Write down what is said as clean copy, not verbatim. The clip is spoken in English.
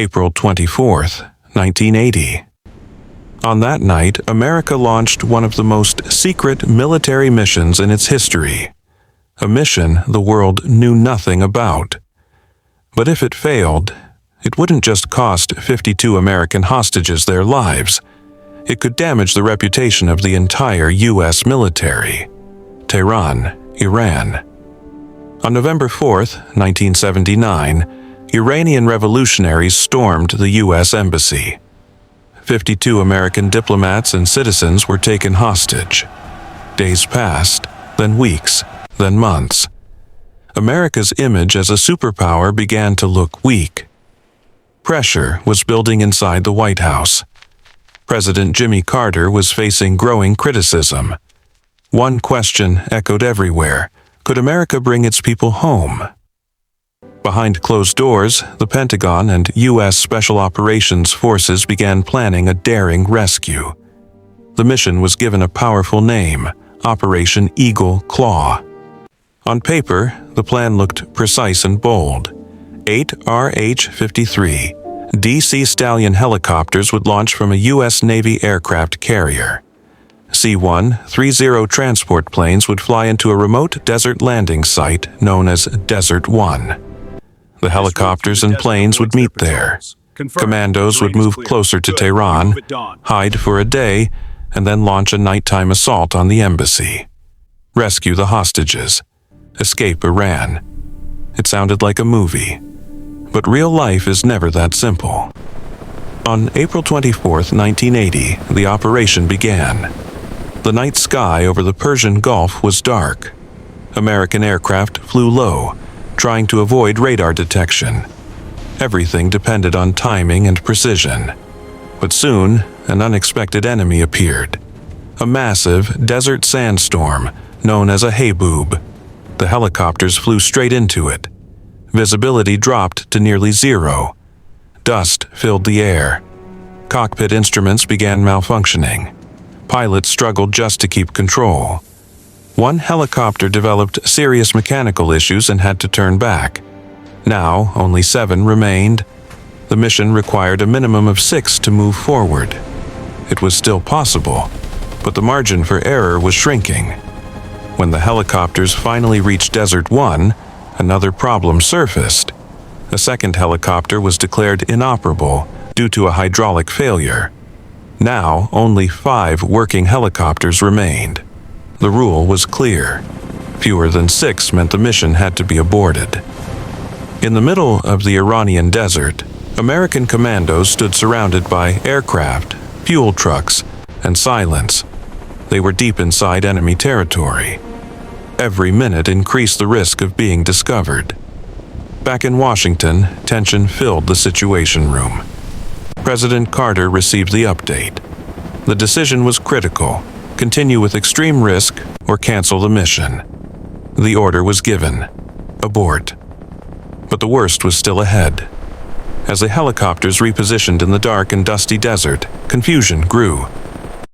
April 24th, 1980. On that night, America launched one of the most secret military missions in its history, a mission the world knew nothing about. But if it failed, it wouldn't just cost 52 American hostages their lives. It could damage the reputation of the entire U.S. military. Tehran, Iran. On November 4th, 1979, Iranian revolutionaries stormed the U.S. Embassy. 52 American diplomats and citizens were taken hostage. Days passed, then weeks, then months. America's image as a superpower began to look weak. Pressure was building inside the White House. President Jimmy Carter was facing growing criticism. One question echoed everywhere: could America bring its people home? Behind closed doors, the Pentagon and U.S. Special Operations Forces began planning a daring rescue. The mission was given a powerful name: Operation Eagle Claw. On paper, the plan looked precise and bold. 8 RH-53 DC Stallion helicopters would launch from a U.S. Navy aircraft carrier. C-130 transport planes would fly into a remote desert landing site known as Desert One. The helicopters and planes would meet there. Commandos would move closer to Tehran, hide for a day, and then launch a nighttime assault on the embassy. Rescue the hostages. Escape Iran. It sounded like a movie. But real life is never that simple. On April 24, 1980, the operation began. The night sky over the Persian Gulf was dark. American aircraft flew low, trying to avoid radar detection. Everything depended on timing and precision. But soon, an unexpected enemy appeared. A massive desert sandstorm known as a hayboob. The helicopters flew straight into it. Visibility dropped to nearly zero. Dust filled the air. Cockpit instruments began malfunctioning. Pilots struggled just to keep control. One helicopter developed serious mechanical issues and had to turn back. Now, only 7 remained. The mission required a minimum of 6 to move forward. It was still possible, but the margin for error was shrinking. When the helicopters finally reached Desert One, another problem surfaced. A second helicopter was declared inoperable due to a hydraulic failure. Now, only 5 working helicopters remained. The rule was clear. Fewer than 6 meant the mission had to be aborted. In the middle of the Iranian desert, American commandos stood surrounded by aircraft, fuel trucks, and silence. They were deep inside enemy territory. Every minute increased the risk of being discovered. Back in Washington, tension filled the Situation Room. President Carter received the update. The decision was critical: continue with extreme risk or cancel the mission. The order was given: abort. But the worst was still ahead. As the helicopters repositioned in the dark and dusty desert, confusion grew.